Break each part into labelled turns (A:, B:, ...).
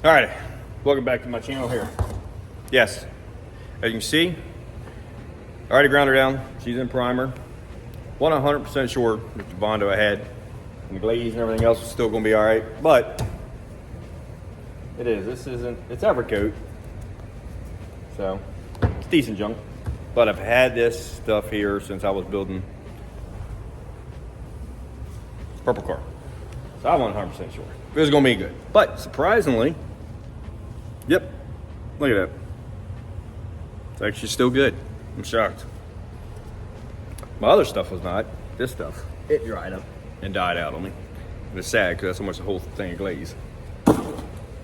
A: All right, welcome back to my channel here. Yes, as you can see, I already ground her down. She's in primer. 100% sure that the Bondo I had and the glaze and everything else is still gonna be all right, but it's Evercoat, so it's decent junk. But I've had this stuff here since I was building purple car, so I'm 100% sure it was gonna be good. But surprisingly, yep, look at that. It's actually still good. I'm shocked. My other stuff was not. This stuff, it dried up and died out on me. And it's sad because that's almost the whole thing of glaze.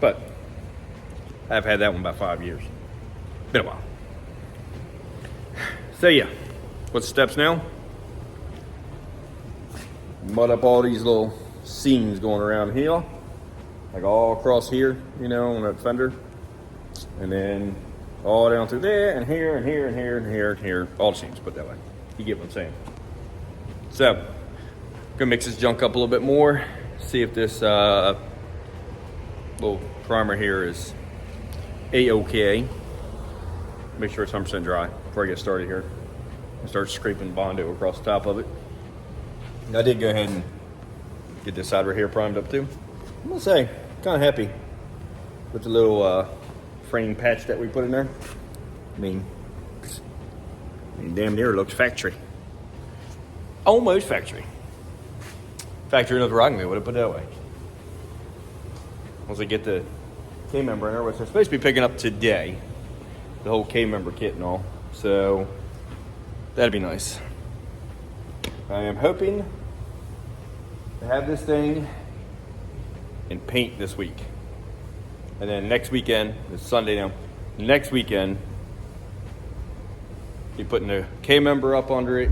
A: But I've had that one about 5 years. Been a while. So yeah, what's the steps now? Mud up all these little seams going around here. Like all across here, you know, on that fender. And then all down through there, and here, and here, and here, and here, and here. All the seams, put that way. You get what I'm saying. So, gonna mix this junk up a little bit more. See if this little primer here is A-OK. Make sure it's 100% dry before I get started here. And start scraping Bondo across the top of it. I did go ahead and get this side right here primed up too. I'm gonna say, kind of happy with the little frame patch that we put in there. I mean, damn near looks factory. Almost factory. Factory enough to rock me, would have put it that way. Once I get the K-member in there, which I'm supposed to be picking up today, the whole K-member kit and all, so that'd be nice. I am hoping to have this thing in paint this week. And then next weekend, it's Sunday now, next weekend, be putting the K-member up under it,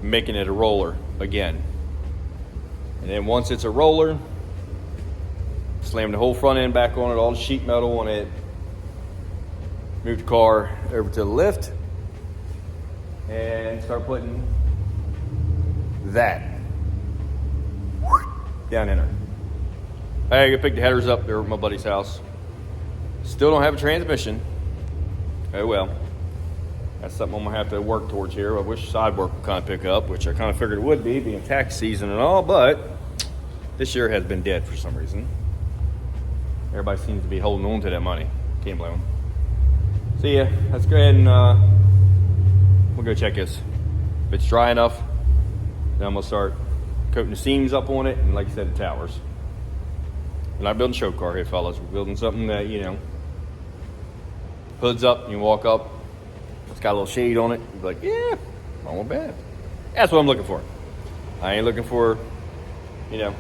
A: making it a roller again. And then once it's a roller, slam the whole front end back on it, all the sheet metal on it, move the car over to the lift, and start putting that down in her. I gotta pick the headers up there at my buddy's house. Still don't have a transmission. Oh well. That's something I'm gonna have to work towards here. I wish side work would kind of pick up, which I kind of figured it would be, being tax season and all, but this year has been dead for some reason. Everybody seems to be holding on to that money. Can't blame them. So yeah, let's go ahead and we'll go check this. If it's dry enough, then I'm gonna start coating the seams up on it, and like I said, the towers. We're not building a show car here, fellas. We're building something that, you know, hood's up, you walk up, it's got a little shade on it. You're like, yeah, not bad. That's what I'm looking for. I ain't looking for, you know,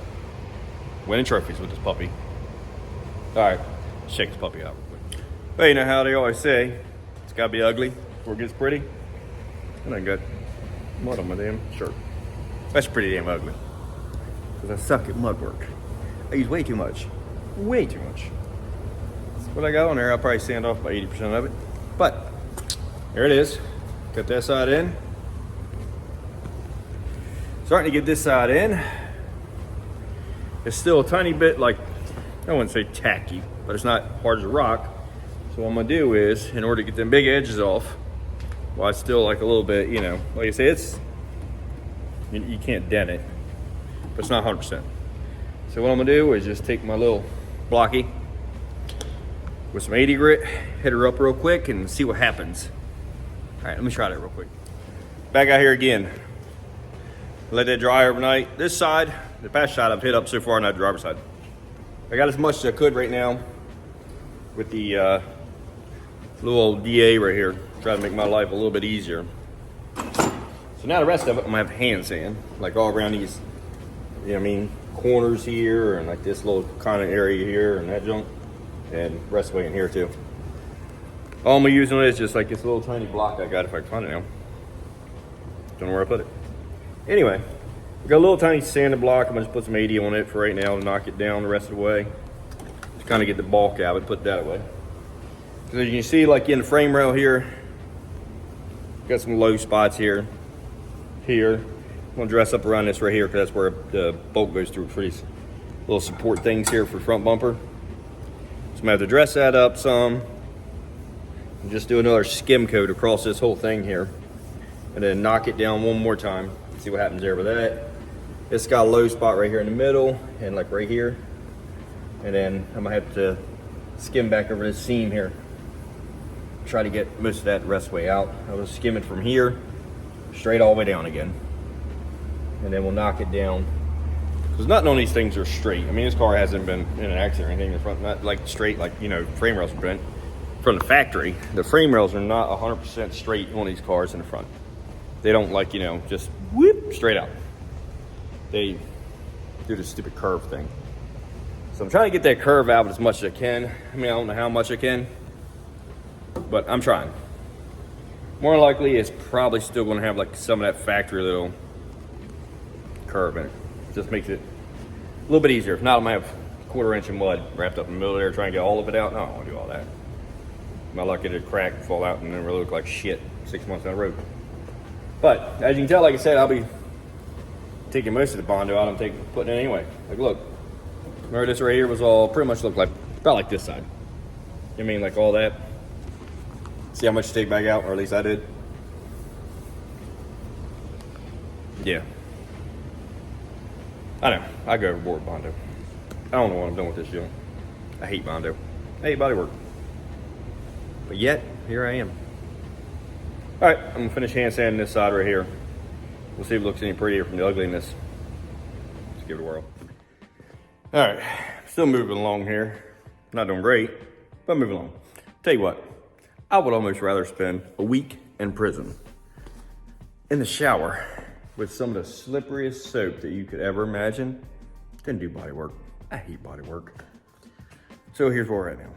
A: winning trophies with this puppy. All right, shake this puppy out real quick. Well, you know how they always say, it's gotta be ugly before it gets pretty. And I got mud on my damn shirt. That's pretty damn ugly. Because I suck at mud work. I use way too much. Way too much. What I got on there, I'll probably sand off by 80% of it. But there it is. Got that side in. Starting to get this side in. It's still a tiny bit, like, I wouldn't say tacky, but it's not hard as a rock. So what I'm gonna do is, in order to get them big edges off, while it's still like a little bit, you know, like I say, it's, you can't dent it, but it's not 100%. So what I'm gonna do is just take my little blocky with some 80 grit, hit her up real quick and see what happens. All right, let me try that real quick. Back out here again. Let that dry overnight. This side, the past side I've hit up so far, not the driver's side. I got as much as I could right now with the little old DA right here. Try to make my life a little bit easier. So now the rest of it, I'm gonna have hand sand, like all around these, you know what I mean, corners here, and like this little kind of area here, and that junk, and the rest of it in here too. All I'm using it is just like this little tiny block I got, if I can find it now. Don't know where I put it. Anyway, we got a little tiny sanded block. I'm gonna just put some 80 on it for right now to knock it down the rest of the way. Just kind of get the bulk out of it, put that away. So you can see, like in the frame rail here, got some low spots here. I'm gonna dress up around this right here because that's where the bolt goes through for these little support things here for front bumper. I'm gonna have to dress that up some and just do another skim coat across this whole thing here, and then knock it down one more time. See what happens there with that. It's got a low spot right here in the middle and like right here, and then I'm gonna have to skim back over this seam here. Try to get most of that the rest way out. I was skimming from here straight all the way down again, and then we'll knock it down. Because nothing on these things are straight. I mean, this car hasn't been in an accident or anything in the front, not like straight, like, you know, frame rails are bent from the factory. The frame rails are not 100% straight on these cars in the front. They don't, like, you know, just whoop straight out. They do this stupid curve thing. So I'm trying to get that curve out as much as I can. I mean, I don't know how much I can, but I'm trying. More likely, it's probably still going to have like some of that factory little curve in it. Just makes it a little bit easier. If not, I'm gonna have a 1/4 inch of mud wrapped up in the middle there, trying to get all of it out. No, I don't want to do all that. My luck, it'd crack and fall out and then really look like shit 6 months down the road. But as you can tell, like I said, I'll be taking most of the Bondo out. I'm putting it anyway. Like, look, remember this right here was all pretty much looked like about like this side. I mean, like all that. See how much to take back out, or at least I did. Yeah. I know, I go overboard with Bondo. I don't know what I'm doing with this deal. I hate Bondo. I hate bodywork. But yet, here I am. All right, I'm gonna finish hand sanding this side right here. We'll see if it looks any prettier from the ugliness. Let's give it a whirl. All right, still moving along here. Not doing great, but moving along. Tell you what, I would almost rather spend a week in prison in the shower with some of the slipperiest soap that you could ever imagine than do body work. I hate body work. So here's where we're at now.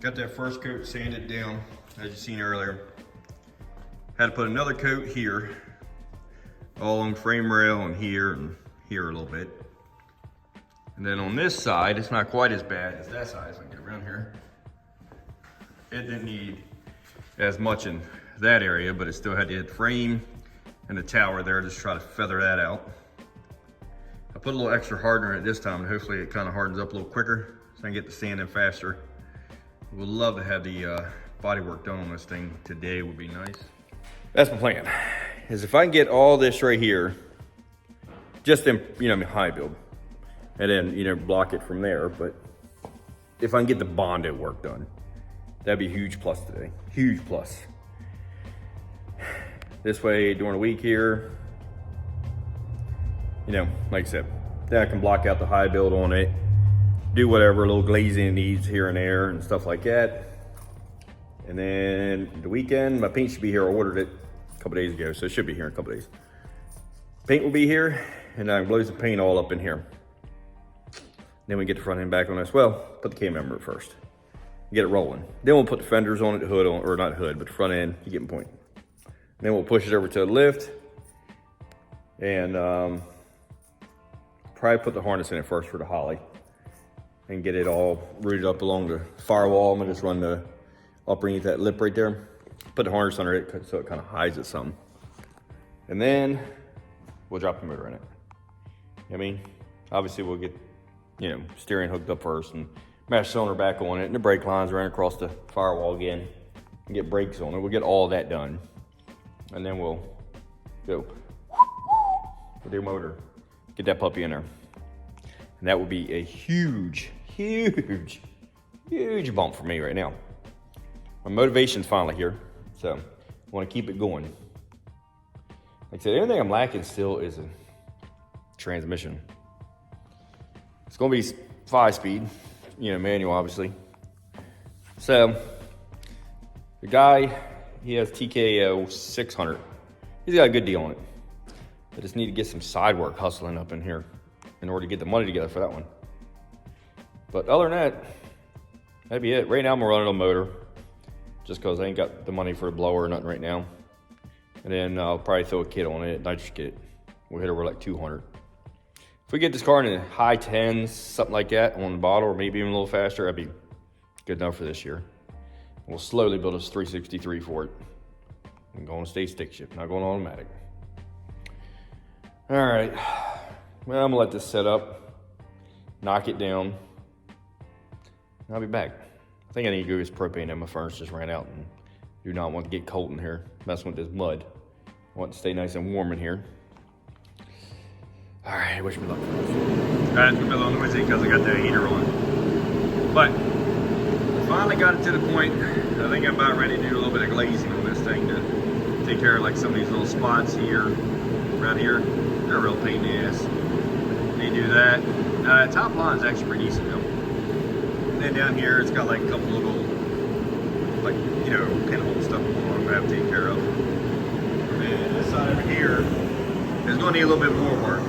A: Got that first coat sanded down, as you seen earlier. Had to put another coat here, all on frame rail and here a little bit. And then on this side, it's not quite as bad as that side, so I can get around here. It didn't need as much in that area, but it still had to hit frame and the tower there, just try to feather that out. I put a little extra hardener in it this time, and hopefully it kind of hardens up a little quicker so I can get the sand in faster. Would love to have the body work done on this thing today. Would be nice. That's my plan, is if I can get all this right here, just in, you know, high build, and then, you know, block it from there. But if I can get the Bondo work done, that'd be a huge plus today, huge plus. This way, during the week here, you know, like I said, then I can block out the high build on it, do whatever little glazing it needs here and there and stuff like that. And then the weekend, my paint should be here. I ordered it a couple days ago, so it should be here in a couple days. Paint will be here, and I can blow some paint all up in here. Then we get the front end back on this. Well, put the cam member first, get it rolling. Then we'll put the fenders on it, the hood on, or not hood, but the front end. You get my point. Then we'll push it over to the lift, and probably put the harness in it first for the Holly, and get it all rooted up along the firewall. I'm gonna just run the underneath that lip right there. Put the harness under it so it kind of hides it some. And then we'll drop the motor in it. I mean, obviously we'll get, you know, steering hooked up first and mash cylinder back on it, and the brake lines run across the firewall again, and get brakes on it. We'll get all that done. And then we'll go with the motor, get that puppy in there. And that would be a huge, huge, huge bump for me right now. My motivation's finally here, so I want to keep it going. Like I said, the only thing I'm lacking still is a transmission. It's going to be 5-speed, you know, manual, obviously. So the guy, he has TKO 600. He's got a good deal on it. I just need to get some side work hustling up in here in order to get the money together for that one. But other than that, that'd be it. Right now I'm running a motor just because I ain't got the money for a blower or nothing right now. And then I'll probably throw a kit on it, nitrous kit. We'll hit over like 200. If we get this car in the high 10s, something like that on the bottle, or maybe even a little faster, that'd be good enough for this year. We'll slowly build us 363 for it. I'm going to stay stick shift, not going automatic. All right, well, I'm gonna let this set up, knock it down. I'll be back. I think I need to go get propane in. My furnace just ran out and do not want to get cold in here, messing with this mud. I want to stay nice and warm in here. All right, wish me luck. All right, it's gonna be a little noisy because I got the heater on. But finally got it to the point, I think I'm about ready to do a little bit of glazing on this thing to take care of like some of these little spots here, right here. They're a real pain in the ass. Need to do that. Top line is actually pretty decent though. And then down here, it's got like a couple little, like, you know, pinhole stuff going on I'm gonna have to take care of. And this side over here is gonna need a little bit more work.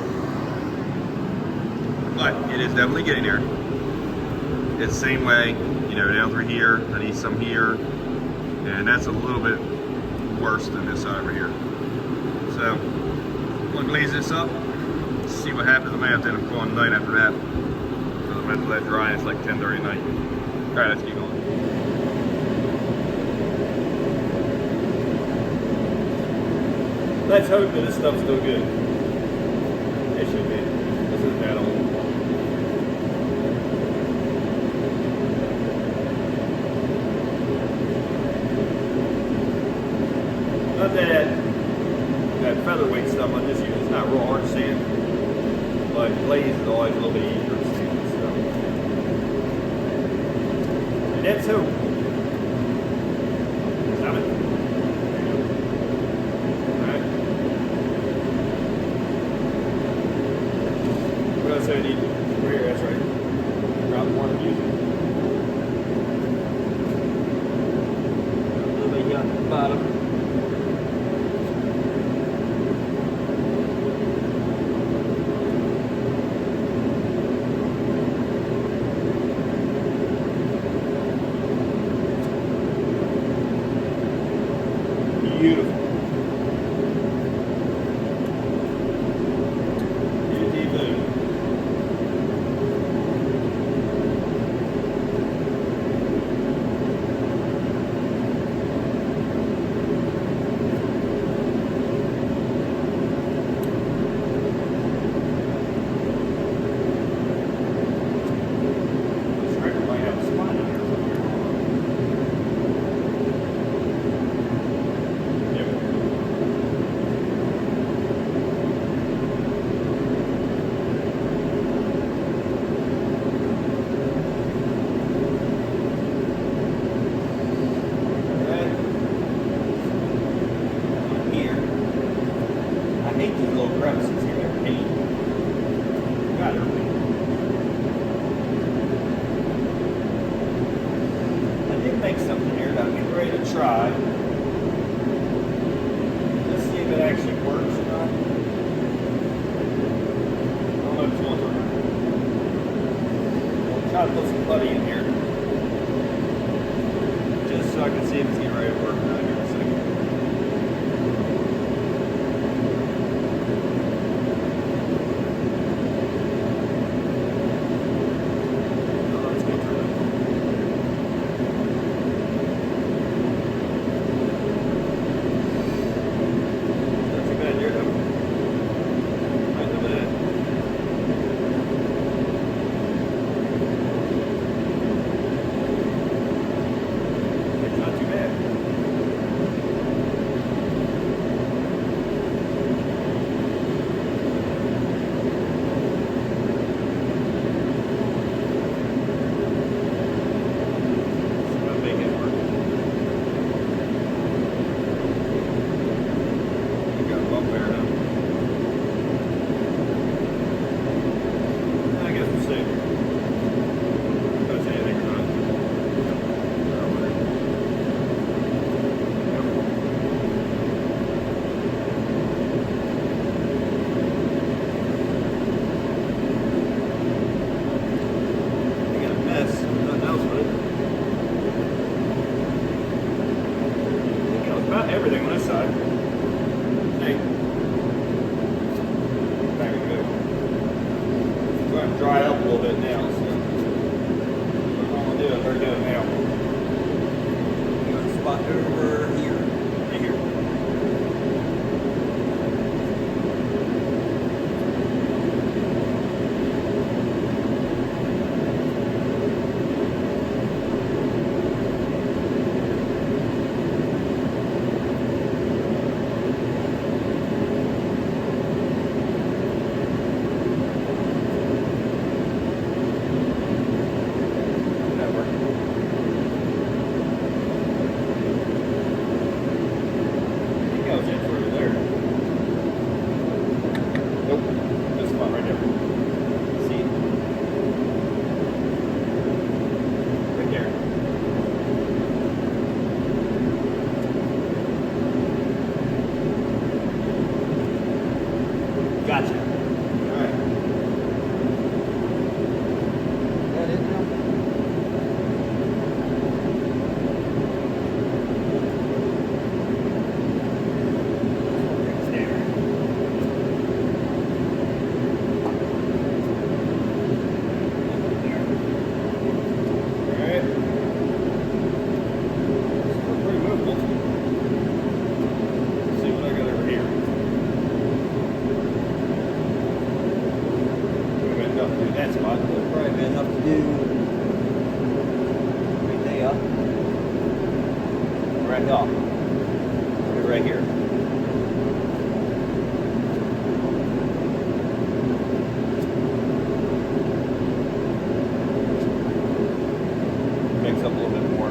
A: But it is definitely getting there. It's the same way, you know, down through here, I need some here, and that's a little bit worse than this side over here. So, I'm gonna glaze this up, see what happens. I may have to end up calling tonight after that. So I'm gonna have to let it dry, it's like 10:30 at night. All right, let's keep going. Let's hope that this stuff's still good. It should be. This isn't that old. Not that featherweight stuff I just use. It's not real hard to sand, but glaze is always a little bit easier to sand. So, and that's hope. Stop it. So I need rear, that's right. Drop one and use it. A little bit young at the bottom. Beautiful. Try. Let's see if it actually works or not. I don't know if it's going to work. I'll try to put some putty in here. Just so I can see if it's getting ready to work or not here in a second. Everything on this side. Hey. Back and go. It's going to dry up a little bit now, so what I'm going to do is we're doing now. I'm going to spot over here. Right here. right here. Mix up a little bit more.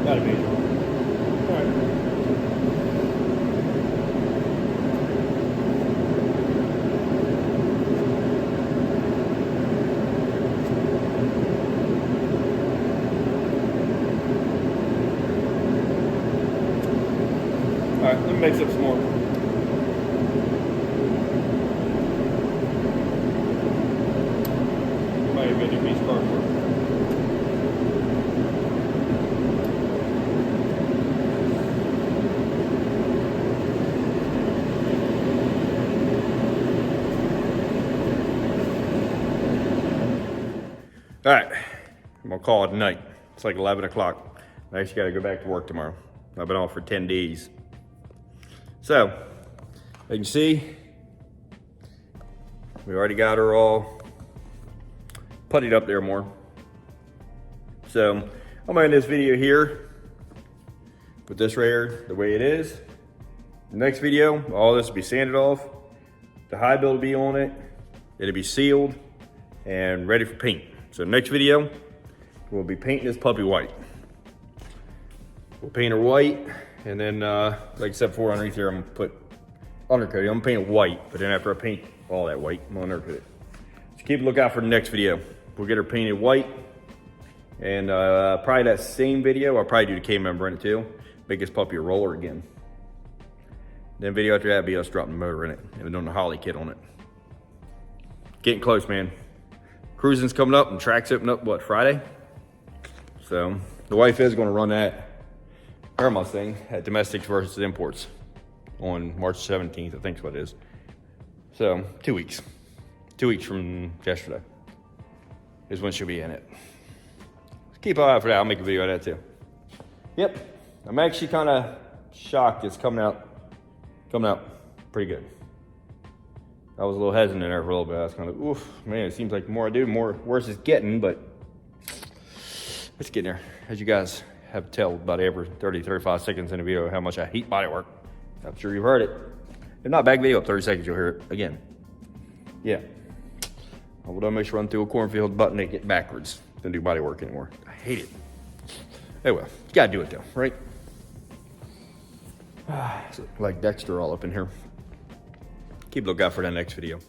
A: Not a major one. All right. All right, let me mix up some more. Might have been a piece of cardboard. All right, I'm gonna call it a night. It's like 11 o'clock. I actually gotta go back to work tomorrow. I've been off for 10 days. So, you can see, we already got her all puttied up there more. So, I'm gonna end this video here with this right here the way it is. The next video, all this will be sanded off. The high build will be on it. It'll be sealed and ready for paint. So next video, we'll be painting this puppy white. We'll paint her white, and then, like I said before, underneath here, I'm gonna put undercoat. I'm gonna paint it white, but then after I paint all that white, I'm gonna undercoat it. So keep a lookout for the next video. We'll get her painted white, and probably that same video, I'll probably do the K member in it too. Make this puppy a roller again. Then video after that will be us dropping the motor in it and doing the Holly kit on it. Getting close, man. Cruising's coming up and track's opening up, what, Friday? So the wife is gonna run that, her Mustang, at Domestics versus Imports on March 17th, I think is what it is. So 2 weeks. 2 weeks from yesterday is when she'll be in it. Keep an eye out for that, I'll make a video of that too. Yep, I'm actually kinda shocked it's coming out pretty good. I was a little hesitant there for a little bit. I was kind of, oof, man, it seems like the more I do, the more worse it's getting, but it's getting there. As you guys have to tell about every 30, 35 seconds in a video how much I hate body work. I'm sure you've heard it. If not, back video up 30 seconds, you'll hear it again. Yeah. I will make sure run through a cornfield button and get backwards. Don't do body work anymore. I hate it. Anyway, you gotta do it though, right? Like Dexter all up in here. Keep a lookout for that next video.